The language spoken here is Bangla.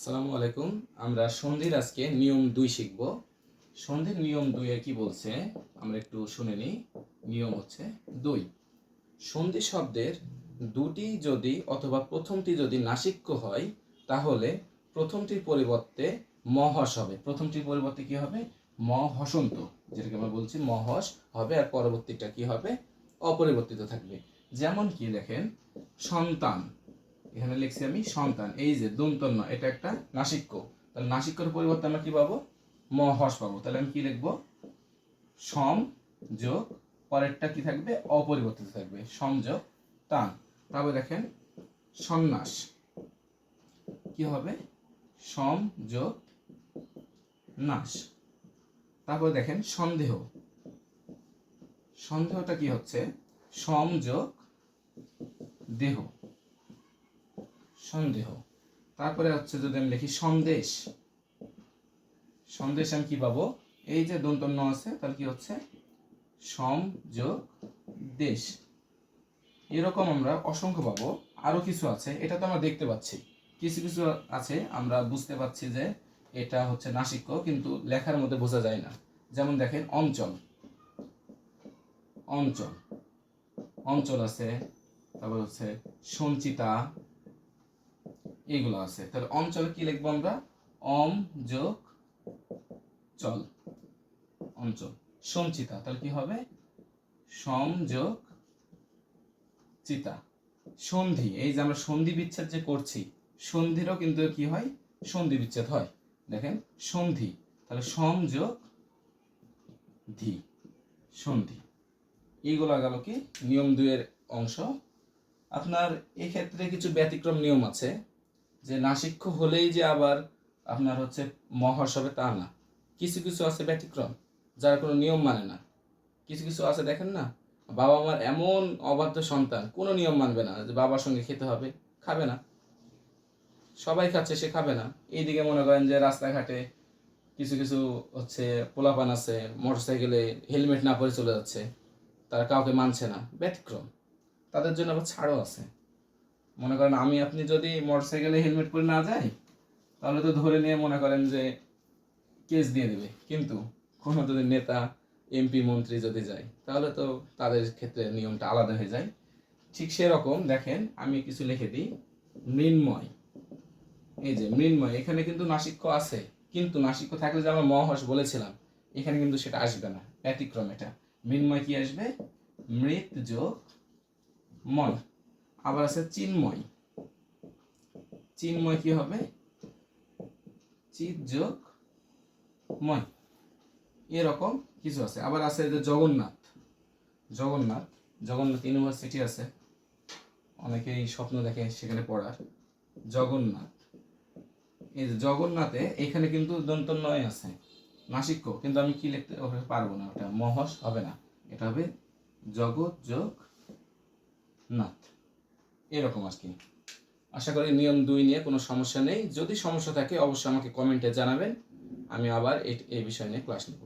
আসসালামু আলাইকুম। আমরা সন্ধির আজকে নিয়ম 2 শিখব। সন্ধির নিয়ম 2 এ কি বলছে আমরা একটু শুনে নিই। নিয়ম হচ্ছে 2। সন্ধি শব্দের দুটি যদি অথবা প্রথমটি যদি নাসিক্য হয় তাহলে প্রথমটির পরিবর্তে মহস হবে। প্রথমটির পরিবর্তে কি হবে? ম হসন্ত, যেটাকে আমরা বলছি মহস হবে, আর পরবর্তীটা কি হবে? অপরিবর্তিত থাকবে। যেমন কি দেখেন, সন্তান, এখানে লিখছি আমি সন্তান, এই যে দন্তন্য, এটা একটা নাসিক্য। তাহলে নাসিক্যর পরিবর্তে আমরা কি পাবো? ম হস পাবো। তাহলে আমি কি লিখবো? সম যোগ পরেরটা কি থাকবে? অপরিবর্তিত থাকবে, সম যোগ তান। তারপর দেখেন সন্ন্যাস, কি হবে? সম যোগ নাশ। তারপর দেখেন সন্দেহ, সন্দেহটা কি হচ্ছে? সম যোগ দেহ, সন্দেহ। তারপরে হচ্ছে যদি আমি লিখি সন্দেশ, সন্দেশ আমি কি পাবো? এই যে দন্তন্য আছে, তাহলে কি হচ্ছে? সম যোগ দেশ। এরকম আমরা অসংখ্য পাবো। আরো কিছু আছে, এটা তো আমরা দেখতে পাচ্ছি। কিছু কিছু আছে আমরা বুঝতে পারছি যে এটা হচ্ছে নাসিক্য, কিন্তু লেখার মধ্যে বোঝা যায় না। যেমন দেখেন অঞ্চল, অঞ্চল, অঞ্চল আছে। তারপর হচ্ছে সঞ্চিতা, এগুলো আছে। তাহলে অঞ্চলে কি লিখবো আমরা? অম যোগ চল, অঞ্চল। সঞ্চিতা, তাহলে কি হবে? সম যোগ চিতা। সন্ধি, এই যে আমরা সন্ধি বিচ্ছেদ যে করছি, সন্ধিরও কিন্তু কি হয়? সন্ধি বিচ্ছেদ হয়। দেখেন সন্ধি, তাহলে সম যোগ ধি, সন্ধি। এইগুলো গেল কি নিয়ম 2 এর অংশ। আপনার এক্ষেত্রে কিছু ব্যতিক্রম নিয়ম আছে, যে নাসিক্য হলেই যে আবার আপনার হচ্ছে মহর্ষ হবে তা না। কিছু কিছু আছে ব্যতিক্রম, যার কোনো নিয়ম মানে না। কিছু কিছু আছে দেখেন না, বাবা মার এমন অবাধ্য সন্তান, কোনো নিয়ম মানবে না, যে বাবার সঙ্গে খেতে হবে, খাবে না। সবাই খাচ্ছে, সে খাবে না। এইদিকে মনে করেন যে রাস্তাঘাটে কিছু কিছু হচ্ছে পোলাপান আছে, মোটরসাইকেলে হেলমেট না পরে চলে যাচ্ছে, তারা কাউকে মানছে না, ব্যতিক্রম। তাদের জন্য আবার ছাড়ও আছে। মনে করেন আমি আপনি যদি মোটরসাইকেলে হেলমেট পরে না যাই, তাহলে তো ধরে নিয়ে মনে করেন যে কেস দিয়ে দেবে। কিন্তু কোনো যদি নেতা, এমপি, মন্ত্রী যদি যায়, তাহলে তো তাদের ক্ষেত্রে নিয়মটা আলাদা হয়ে যায়। ঠিক সেরকম দেখেন আমি কিছু লিখে দিই। মৃন্ময়, এই যে মৃন্ময়, এখানে কিন্তু নাসিক্য আছে, কিন্তু নাসিক্য থাকলে যে আমরা মহস বলেছিলাম, এখানে কিন্তু সেটা আসবে না, ব্যতিক্রম এটা। মৃন্ময় কি আসবে? মৃত যোগ ময়। আবার আছে চিন্ময়, চিন্ময় কি হবে? চিত যোগ ময়। এরকম কিছু আছে। আবার আছে যে জগন্নাথ, জগন্নাথ, জগন্নাথ ইউনিভার্সিটি আছে, অনেকেই স্বপ্ন দেখে সেখানে পড়ার। জগন্নাথ, এই যে জগন্নাথে এখানে কিন্তু দন্তন্বয় আছে, নাসিক্য, কিন্তু আমি কি লিখতে পারবো না, ওটা মহস হবে না, এটা হবে জগৎ যোগ নাথ। এরকম আর কি। আশা করি নিয়ম 2 নিয়ে কোনো সমস্যা নেই। যদি সমস্যা থাকে অবশ্যই আমাকে কমেন্টে জানাবেন, আমি আবার এই বিষয় নিয়ে ক্লাস নেব।